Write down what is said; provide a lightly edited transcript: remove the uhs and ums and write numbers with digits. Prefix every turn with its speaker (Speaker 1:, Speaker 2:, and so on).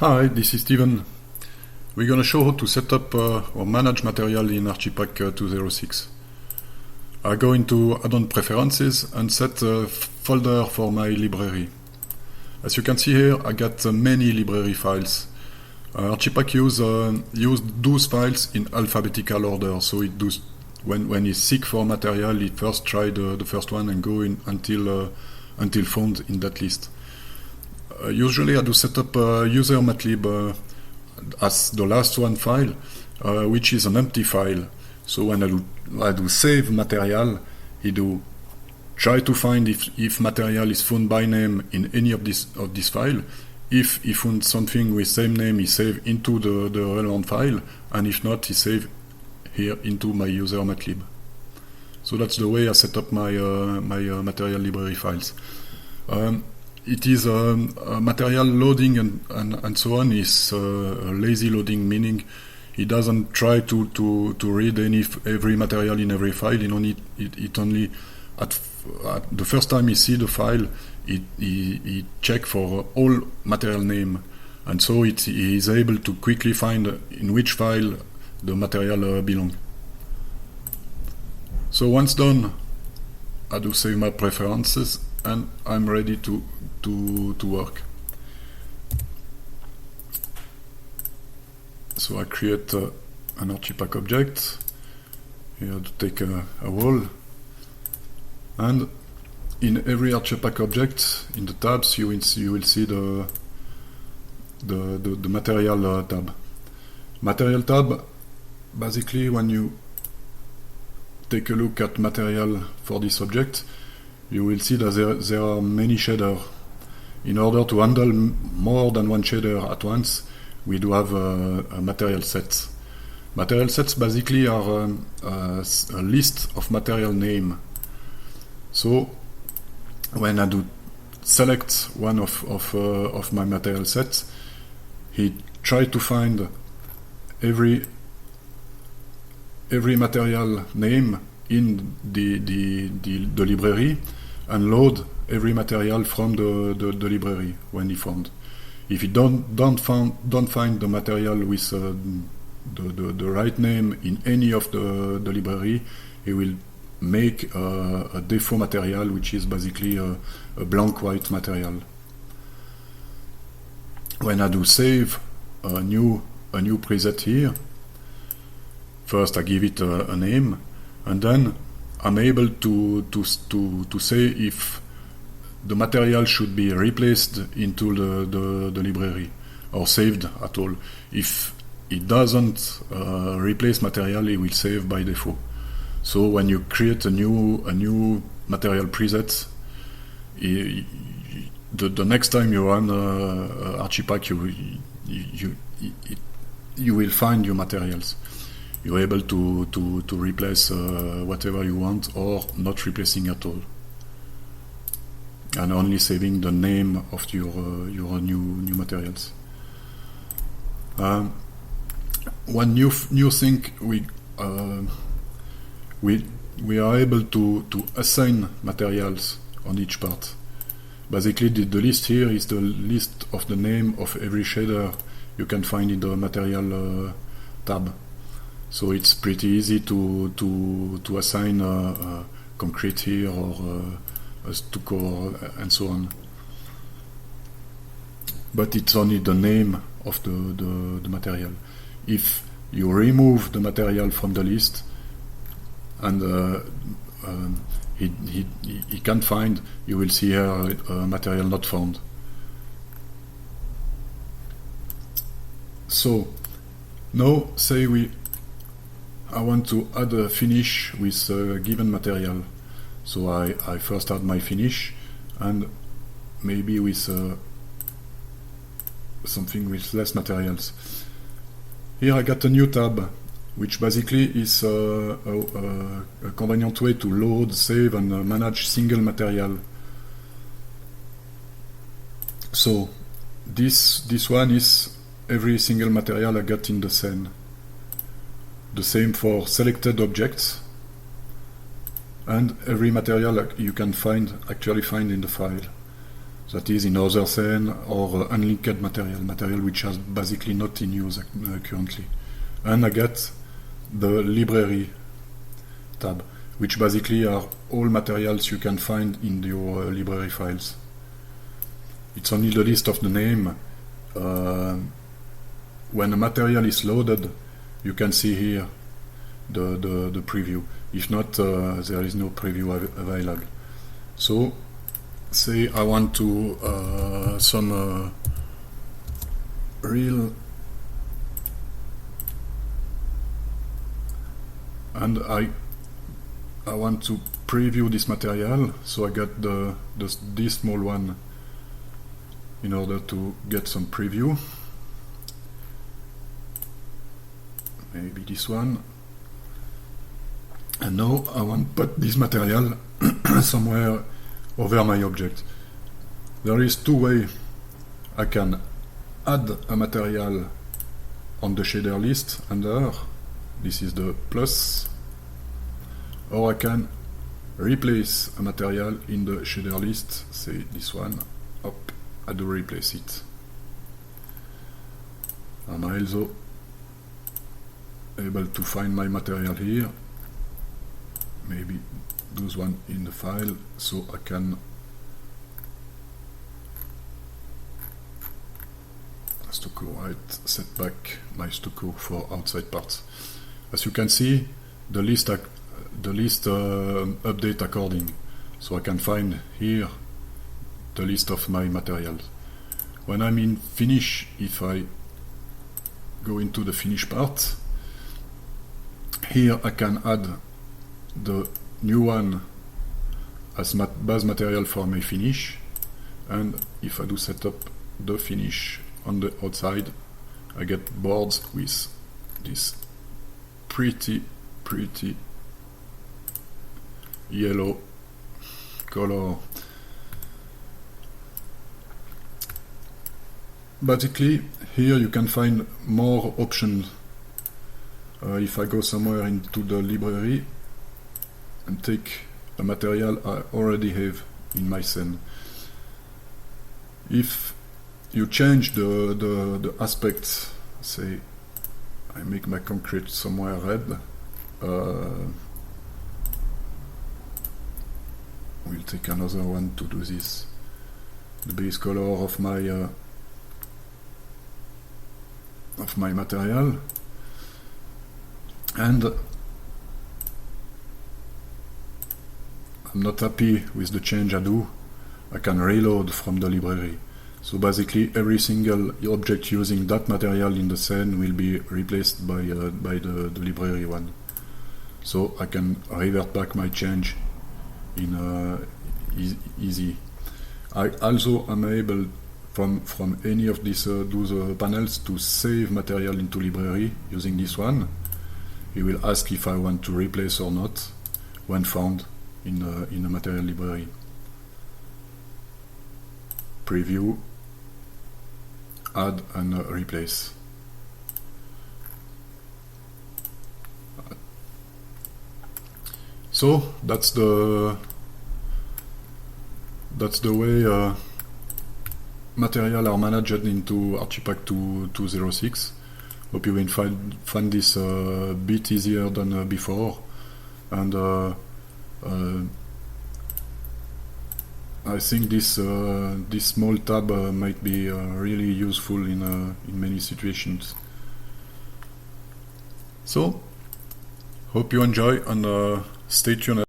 Speaker 1: Hi, this is Steven. We're going to show how to set up or manage material in Archipack 206. I go into add-on preferences and set a folder for my library. As you can see here, I got many library files. Archipack use those files in alphabetical order, so it does when it's seek for material, it first try the first one and go in until found in that list. Usually I do set up user matlib as the last one file, which is an empty file. So when I do save material, it do try to find if material is found by name in any of this file. If he found something with same name, he save into the relevant file, and if not, he save here into my user matlib. So that's the way I set up my material library files. It is material loading and so on is lazy loading, meaning it doesn't try to read every material in every file. It only at the first time he see the file, he check for all material name, and so he is able to quickly find in which file the material belong. So once done, I do save my preferences and I'm ready to work. So I create an Archipack object. Here to take a wall, and in every Archipack object, in the tabs, you will see the material tab. Material tab, basically, when you take a look at material for this object, you will see that there are many shaders. In order to handle more than one shader at once, we do have a material set. Material sets basically are a list of material name. So when I do select one of my material sets, he try to find every material name in the library and load every material from the library when he found. If you don't find the material with the right name in any of the library, he will make a default material, which is basically a blank white material. When I do save a new preset here, first I give it a name, and then I'm able to say if the material should be replaced into the library or saved at all. If it doesn't replace material, it will save by default. So when you create a new material preset, the next time you run Archipack, you will find your materials. You're able to replace whatever you want, or not replacing at all, and only saving the name of your new materials. One new thing, we are able to assign materials on each part. Basically, the list here is the list of the name of every shader you can find in the material tab. So it's pretty easy to assign concrete here or stucco and so on. But it's only the name of the material. If you remove the material from the list and he can't find, you will see here material not found. So now say I want to add a finish with a given material. So I first add my finish, and maybe with something with less materials. Here I got a new tab, which basically is a convenient way to load, save, and manage single material. So this one is every single material I got in the scene. The same for selected objects, and every material you can actually find in the file. that is in other scene or unlinked material which is basically not in use currently. And I get the library tab, which basically are all materials you can find in your library files. It's only the list of the name. When a material is loaded, you can see here the preview. If not, there is no preview available. So, say I want to some real, and I want to preview this material, so I got this small one in order to get some preview. Maybe this one. And now I want to put this material somewhere over my object. There is two ways I can add a material on the shader list under, this is the plus, or I can replace a material in the shader list, say this one, up, I do replace it. I'm also able to find my material here, maybe those one in the file, so I can stucco right, set back my stucco for outside parts. As you can see, the list update according, so I can find here the list of my materials. When I'm in finish, if I go into the finish part, here I can add the new one as base material for my finish, and if I do set up the finish on the outside, I get boards with this pretty yellow color. Basically, here you can find more options. If I go somewhere into the library and take a material I already have in my scene, if you change the aspects, say I make my concrete somewhere red, we'll take another one to do this, the base color of my material, and I'm not happy with the change I do, I can reload from the library. So basically every single object using that material in the scene will be replaced by the library one. So I can revert back my change in easy. I also am able from any of these those panels to save material into library using this one. It will ask if I want to replace or not when found in a material library. Preview, add and replace. So that's the way material are managed into Archipack 206. Hope you will find this a bit easier than before, and I think this small tab might be really useful in many situations. So, hope you enjoy, and stay tuned.